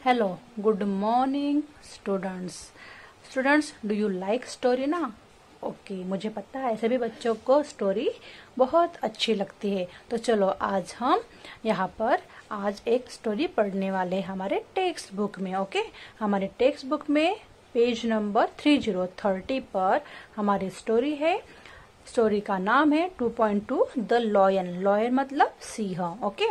Hello, good morning students. Students, do you like story ना? Okay, मुझे पता है सभी बच्चों को स्टोरी बहुत अच्छी लगती है। तो चलो आज हम यहाँ पर आज एक स्टोरी पढ़ने वाले हैं हमारे टेक्स्ट बुक में। ओके, हमारे टेक्स्ट बुक में पेज नंबर 3030 पर हमारी स्टोरी है। स्टोरी का नाम है 2.2 द लॉयन। लॉयन मतलब सिंह। ओके,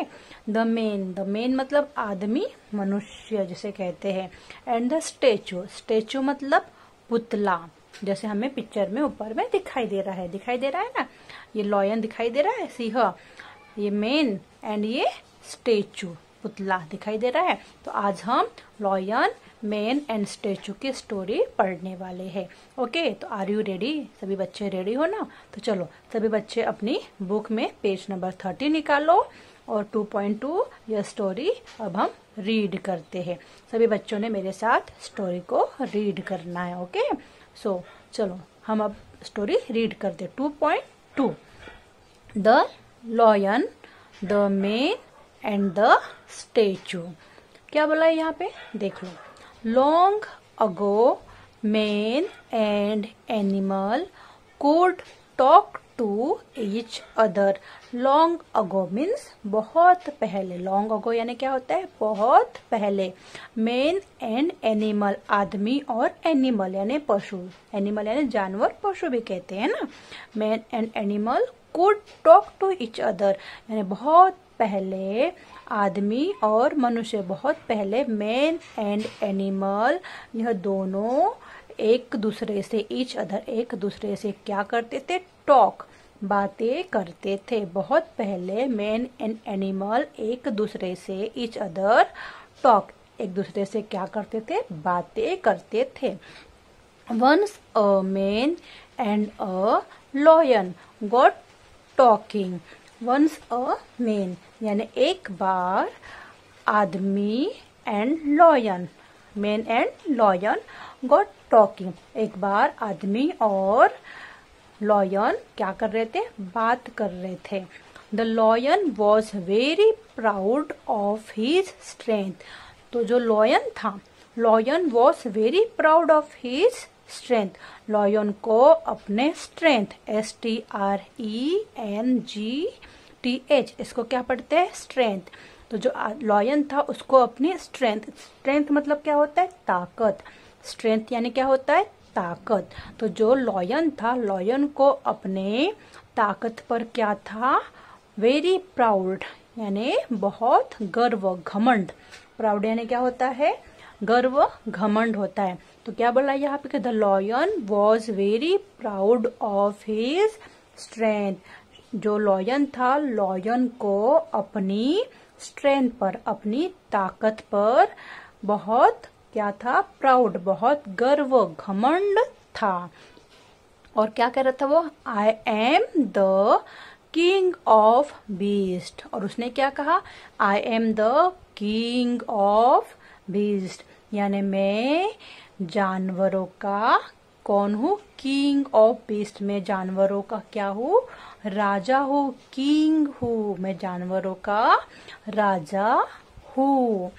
द मेन मतलब आदमी, मनुष्य जिसे कहते हैं। एंड द स्टेचू, स्टेचू मतलब पुतला, जैसे हमें पिक्चर में ऊपर में दिखाई दे रहा है ना। ये लॉयन दिखाई दे रहा है, सिंह, ये मेन, एंड ये स्टेचू पुतला दिखाई दे रहा है। तो आज हम लॉयन, मेन एंड स्टेचू की स्टोरी पढ़ने वाले हैं। ओके, तो आर यू रेडी? सभी बच्चे रेडी हो ना? तो चलो सभी बच्चे अपनी बुक में पेज नंबर 30 निकालो और 2.2 यह स्टोरी अब हम रीड करते हैं। सभी बच्चों ने मेरे साथ स्टोरी को रीड करना है। ओके, सो चलो हम अब स्टोरी रीड करते। 2.2 the lion, the man and the statue. क्या बोला है यहाँ पे? देख लो। Long ago man and animal could talk to each other। Long ago means बहुत पहले। लॉन्ग अगो यानी क्या होता है? बहुत पहले। मैन एंड एनिमल, आदमी और एनिमल यानी पशु। एनिमल यानी जानवर, पशु भी कहते हैं ना। Man and animal could talk to each other यानी बहुत पहले आदमी और मनुष्य, बहुत पहले मैन एंड एनिमल, यह दोनों एक दूसरे से, ईच अदर एक दूसरे से क्या करते थे? टॉक, बातें करते थे। बहुत पहले मैन एंड एनिमल एक दूसरे से, ईच अदर टॉक, एक दूसरे से क्या करते थे? बातें करते थे। Once a man and a lion got talking. Once a man यानी एक बार आदमी and lion, man and lion got talking, एक बार आदमी और लॉयन क्या कर रहे थे? बात कर रहे थे। The lion was very proud of his strength. तो जो लॉयन था, lion was very proud of his strength, lion को अपने स्ट्रेंथ, STRENGTH, इसको क्या पढ़ते हैं? स्ट्रेंथ। तो जो लॉयन था उसको अपनी स्ट्रेंथ, स्ट्रेंथ मतलब क्या होता है? ताकत। स्ट्रेंथ यानी क्या होता है? ताकत। तो जो लॉयन था, लॉयन को अपने ताकत पर क्या था? वेरी प्राउड यानी बहुत गर्व, घमंड। प्राउड यानी क्या होता है? गर्व, घमंड होता है। तो क्या बोला यहाँ पे? The lion was very proud of his strength. जो लॉयन था, लॉयन को अपनी स्ट्रेंथ पर, अपनी ताकत पर बहुत क्या था? प्राउड, बहुत गर्व, घमंड था। और क्या कह रहा था वो? आई am the king of beast. और उसने क्या कहा? I am the king of beast यानी मैं जानवरों का कौन हूँ? King of beast. मैं जानवरों का क्या हूँ? राजा हूँ, किंग हूँ, मैं जानवरों का राजा हूँ।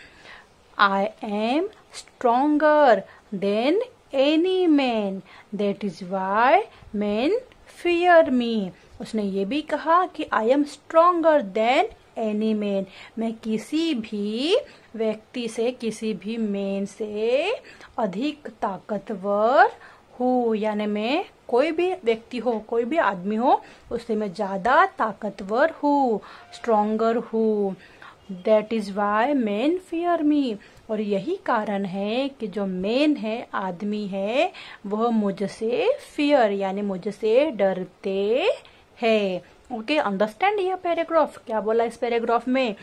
I am stronger than any man, that is why men fear me। उसने ये भी कहा कि I am stronger than any man, मैं किसी भी व्यक्ति से, किसी भी मैन से अधिक ताकतवर हूँ। यानी मैं कोई भी व्यक्ति हो, कोई भी आदमी हो, उससे मैं ज्यादा ताकतवर हूँ, स्ट्रोंगर हूँ। That is why men fear me। और यही कारण है कि जो मेन है, आदमी है, वह मुझसे फियर यानी मुझसे डरते हैं। ओके, अंडरस्टैंड ये पैराग्राफ? क्या बोला इस पैराग्राफ में?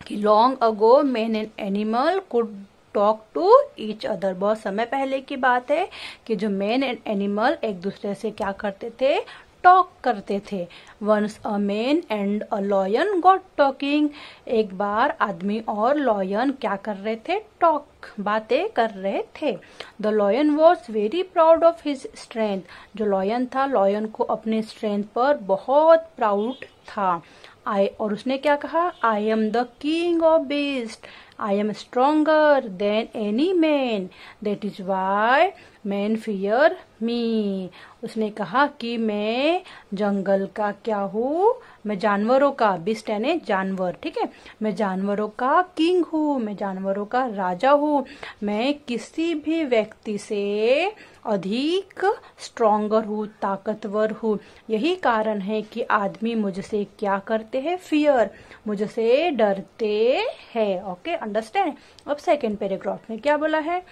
कि long ago man and animal could talk to each other. बहुत समय पहले की बात है कि जो मैन एंड एनिमल एक दूसरे से क्या करते थे? टॉक करते थे। Once a man and a lion got talking, एक बार आदमी और लॉयन क्या कर रहे थे? टॉक, बातें कर रहे थे। The lion was very proud of his strength. जो लॉयन था, लॉयन को अपने स्ट्रेंथ पर बहुत प्राउड था। और उसने क्या कहा, I am the king of beast, I am stronger than any man, that is why man fear me. उसने कहा कि मैं जंगल का क्या हूँ, मैं जानवरों का, बीस्ट यानी जानवर, ठीक है, मैं जानवरों का किंग हूँ, मैं जानवरों का राजा हूँ, मैं किसी भी व्यक्ति से अधिक स्ट्रोंगर हूँ, ताकतवर हूँ। यही कारण है कि आदमी मुझसे क्या करते हैं, फियर, मुझसे डरते हैं। Okay, understand. अब सेकेंड पैराग्राफ में क्या बोला है,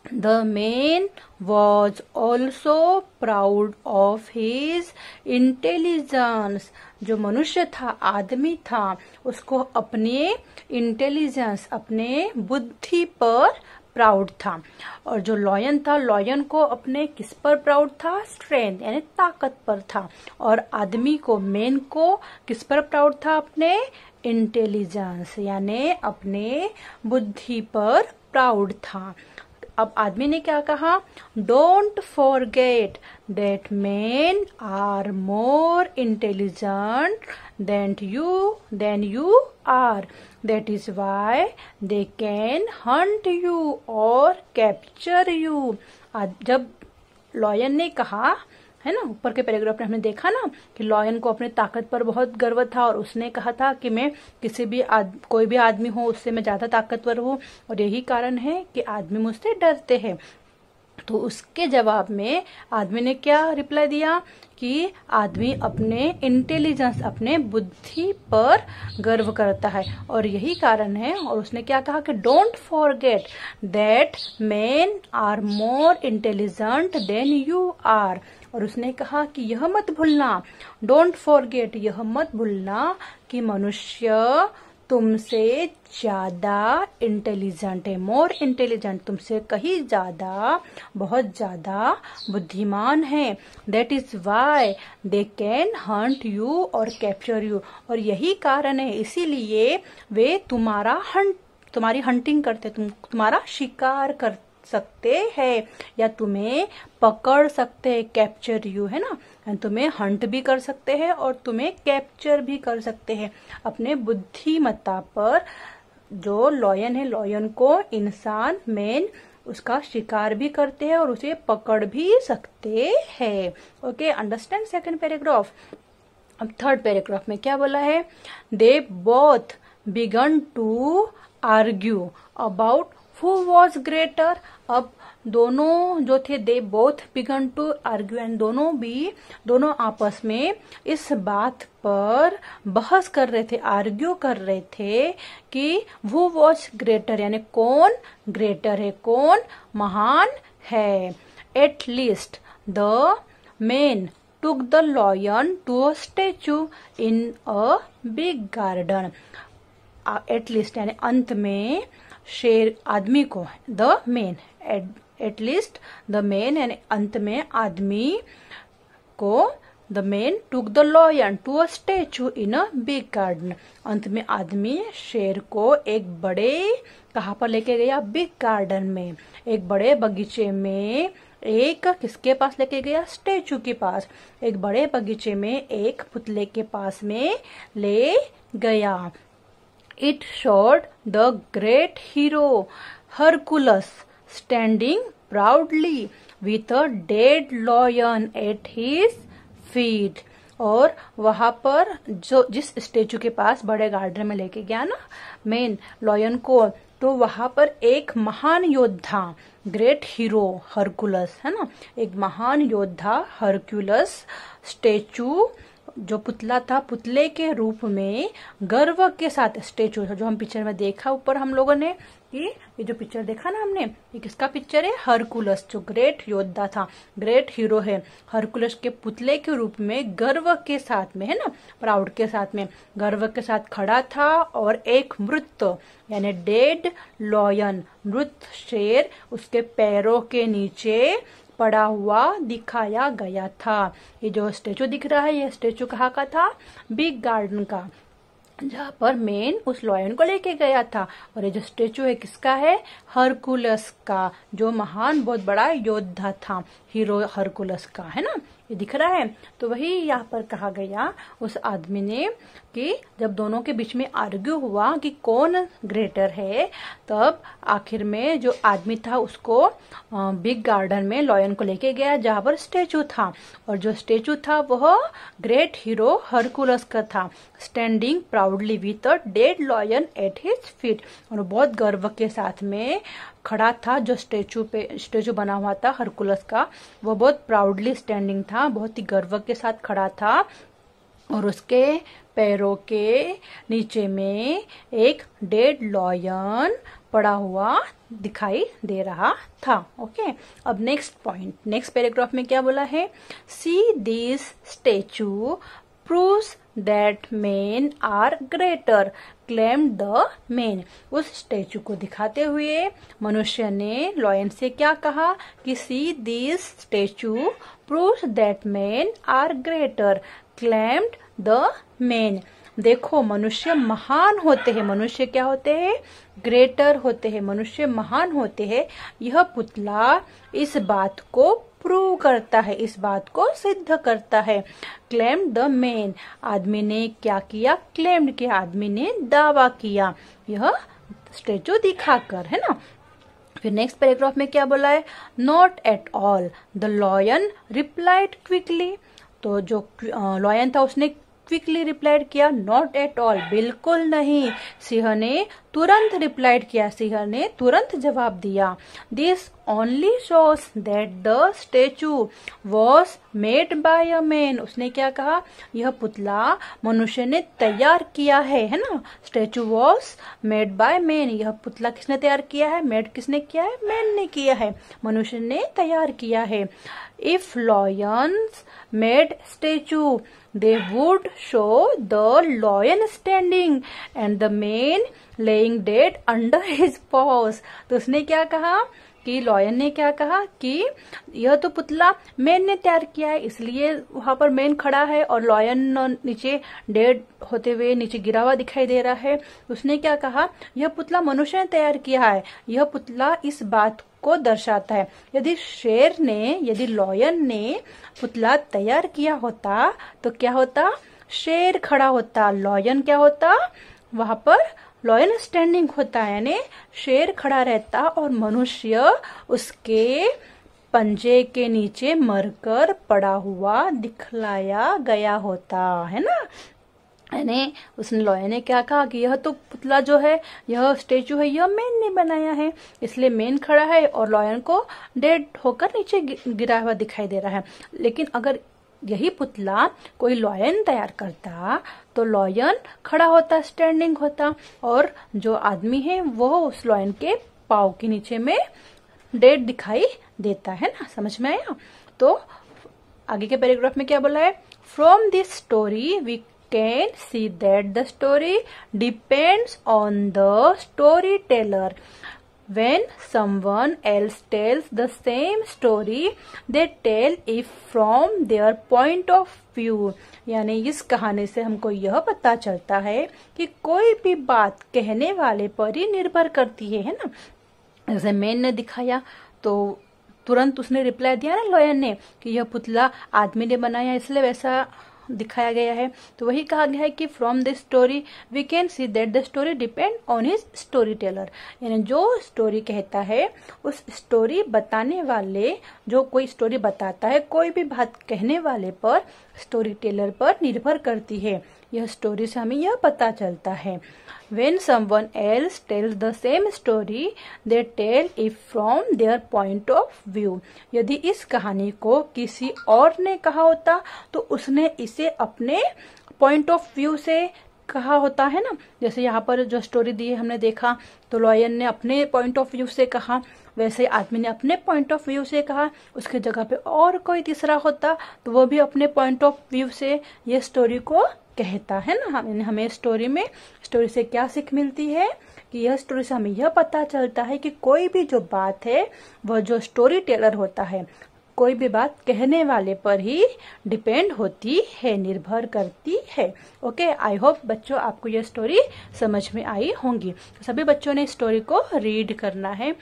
The man was also proud of his intelligence। जो मनुष्य था, आदमी था, उसको अपने इंटेलिजेंस, अपने बुद्धि पर प्राउड था। और जो लॉयन था, लॉयन को अपने किस पर प्राउड था, स्ट्रेंथ यानी ताकत पर था। और आदमी को, मैन को किस पर प्राउड था, अपने इंटेलिजेंस यानी अपने बुद्धि पर प्राउड था। अब आदमी ने क्या कहा, don't forget that men are more intelligent than you are, that is why they can hunt you और कैप्चर यू। जब लॉयन ने कहा, है ना, ऊपर के पैराग्राफ में हमने देखा ना कि लॉयन को अपने ताकत पर बहुत गर्व था और उसने कहा था कि मैं किसी भी कोई भी आदमी हो उससे मैं ज्यादा ताकतवर हूँ और यही कारण है कि आदमी मुझसे डरते हैं। तो उसके जवाब में आदमी ने क्या रिप्लाई दिया कि आदमी अपने इंटेलिजेंस, अपने बुद्धि पर गर्व करता है और यही कारण है। और उसने क्या कहा कि don't forget that men are more intelligent than you are. और उसने कहा कि यह मत भूलना, डोंट फॉरगेट, यह मत भूलना कि मनुष्य तुमसे ज्यादा इंटेलिजेंट है, मोर इंटेलिजेंट, तुमसे कहीं ज्यादा, बहुत ज्यादा बुद्धिमान है। That is why they can hunt you और कैप्चर यू। और यही कारण है, इसीलिए वे तुम्हारी हंटिंग करते, तुम्हारा शिकार कर सकते हैं या तुम्हें पकड़ सकते हैं, कैप्चर यू, है ना, तुम्हें हंट भी कर सकते हैं और तुम्हें कैप्चर भी कर सकते हैं अपने बुद्धिमत्ता पर। जो लॉयन है, लॉयन को इंसान, मैन, उसका शिकार भी करते हैं और उसे पकड़ भी सकते हैं। Okay, understand second paragraph. अब थर्ड पैराग्राफ में क्या बोला है, they both began to argue about who was greater. अब दोनों जो थे, they both began to argue, and दोनों आपस में इस बात पर बहस कर रहे थे, आर्ग्यू कर रहे थे कि हु वॉज ग्रेटर यानी कौन ग्रेटर है, कौन महान है। Eight least the man took the lion to a statue in a big garden। At least यानी अंत में शेर आदमी को, the man, at least the man यानी अंत में आदमी को, the man took the lion to a statue in a big garden. अंत में आदमी शेर को एक बड़े, कहाँ पर लेके गया, बिग गार्डन में, एक बड़े बगीचे में, एक किसके पास लेके गया, स्टेचू के पास, एक बड़े बगीचे में एक पुतले के पास में ले गया। It showed the great hero Hercules standing proudly with a dead lion at his feet। और वहां पर जो जिस स्टेचू के पास बड़े गार्डन में लेके गया ना मेन लॉयन को, तो वहां पर एक महान योद्धा, ग्रेट हीरो हरकुलस, है ना, एक महान योद्धा हरकुलस स्टेचू, जो पुतला था, पुतले के रूप में गर्व के साथ स्टेचू था, जो हम पिक्चर में देखा ऊपर हम लोगों ने, ये जो पिक्चर देखा ना हमने, ये किसका पिक्चर है, हरकुलस, जो ग्रेट योद्धा था, ग्रेट हीरो है, हरकुलस के पुतले के रूप में गर्व के साथ में, है ना, प्राउड के साथ में, गर्व के साथ खड़ा था। और एक मृत यानी डेड लॉयन, मृत शेर उसके पैरों के नीचे पड़ा हुआ दिखाया गया था। ये जो स्टेचू दिख रहा है, ये स्टेचू कहाँ का था, बिग गार्डन का, जहाँ पर मेन उस लॉयन को लेके गया था। और ये जो स्टेचू है किसका है, हरकुलस का, जो महान बहुत बड़ा योद्धा था, हीरो हरकुलस का, है ना। ये दिख रहा है। तो वही यहाँ पर कहा गया उस आदमी ने कि जब दोनों के बीच में आर्ग्यू हुआ कि कौन ग्रेटर है, तब आखिर में जो आदमी था उसको बिग गार्डन में लॉयन को लेके गया जहाँ पर स्टेचू था, और जो स्टेचू था वह ग्रेट हीरो हरकुलस का था, standing proudly with a dead lion at his feet. और बहुत गर्व के साथ में खड़ा था। जो स्टेचू बना हुआ था हरकुलस का, वो बहुत प्राउडली स्टैंडिंग था, बहुत ही गर्व के साथ खड़ा था, और उसके पैरों के नीचे में एक डेड लॉयन पड़ा हुआ दिखाई दे रहा था। ओके, अब नेक्स्ट पॉइंट, नेक्स्ट पैराग्राफ में क्या बोला है, see this statue proves that men are greater claimed the men. उस स्टेचू को दिखाते हुए मनुष्य ने लॉयन से क्या कहा कि see this statue proves that men are greater claimed the men. देखो, मनुष्य महान होते हैं। मनुष्य क्या होते हैं? ग्रेटर होते हैं। मनुष्य महान होते हैं। यह पुतला इस बात को प्रूव करता है, इस बात को सिद्ध करता है। क्लेम्ड द मेन, आदमी ने क्या किया? क्लेम्ड किया, आदमी ने दावा किया, यह स्टेचू दिखाकर, है ना। फिर नेक्स्ट पैराग्राफ में क्या बोला है, not at all the lion replied quickly. तो जो लॉयन था उसने क्विकली रिप्लाइड किया, नॉट एट ऑल, बिल्कुल नहीं। सिंह ने तुरंत रिप्लाइड किया, सिंह ने तुरंत जवाब दिया। This only shows that the statue was made by a man. उसने क्या कहा? यह पुतला मनुष्य ने तैयार किया है ना। Statue was made by man, यह पुतला किसने तैयार किया है? मेड किसने किया है? मैन ने किया है, मनुष्य ने तैयार किया है। If lions made statue they would show the lion standing and the man laying dead under his paws। तो उसने क्या कहा कि लॉयन ने क्या कहा कि यह तो पुतला मैन ने तैयार किया है, इसलिए वहां पर मैन खड़ा है और लॉयन नीचे डेड होते हुए नीचे गिरा हुआ दिखाई दे रहा है। उसने क्या कहा? यह पुतला मनुष्य ने तैयार किया है। यह पुतला इस बात को दर्शाता है। यदि लॉयन ने पुतला तैयार किया होता तो क्या होता? शेर खड़ा होता, लॉयन क्या होता? वहां पर लॉयन स्टैंडिंग होता है, यानी शेर खड़ा रहता और मनुष्य उसके पंजे के नीचे मरकर पड़ा हुआ दिखलाया गया होता है ना। यानी उसने लॉयन ने क्या कहा कि यह तो पुतला जो है, यह स्टेचू है, यह मैन ने बनाया है, इसलिए मैन खड़ा है और लॉयन को डेड होकर नीचे गिरा हुआ दिखाई दे रहा है। लेकिन अगर यही पुतला कोई लॉयन तैयार करता तो लॉयन खड़ा होता, स्टैंडिंग होता, और जो आदमी है वो उस लॉयन के पाँव के नीचे में डेड दिखाई देता है ना। समझ में आया? तो आगे के पैराग्राफ में क्या बोला है, from this story we can see that the story depends on the storyteller. When someone else tells the same story, they tell it from their point of view. यानी इस कहानी से हमको यह पता चलता है कि कोई भी बात कहने वाले पर ही निर्भर करती है ना। जैसे मैन ने दिखाया तो तुरंत उसने रिप्लाई दिया ना लॉयन ने कि यह पुतला आदमी ने बनाया, इसलिए वैसा दिखाया गया है। तो वही कहा गया है कि from this story we can see that the story depend on his story teller. यानी जो स्टोरी कहता है उस स्टोरी बताने वाले, जो कोई स्टोरी बताता है, कोई भी बात कहने वाले पर, स्टोरी टेलर पर निर्भर करती है। यह स्टोरी से हमें यह पता चलता है। When someone else tells the same story, they tell it from their point of view. यदि इस कहानी को किसी और ने कहा होता तो उसने इसे अपने पॉइंट ऑफ व्यू से कहा होता है ना। जैसे यहाँ पर जो स्टोरी दी है हमने देखा तो लॉयन ने अपने पॉइंट ऑफ व्यू से कहा, वैसे आदमी ने अपने पॉइंट ऑफ व्यू से कहा। उसके जगह पे और कोई तीसरा होता तो वो भी अपने पॉइंट ऑफ व्यू से ये स्टोरी को कहता है ना। हमें स्टोरी से क्या सीख मिलती है कि यह स्टोरी से हमें यह पता चलता है कि कोई भी जो बात है वह जो स्टोरी टेलर होता है, कोई भी बात कहने वाले पर ही डिपेंड होती है, निर्भर करती है। ओके, आई होप बच्चों आपको यह स्टोरी समझ में आई होंगी। सभी बच्चों ने स्टोरी को रीड करना है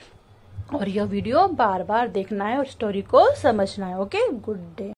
और यह वीडियो बार बार देखना है और स्टोरी को समझना है। Okay, good day.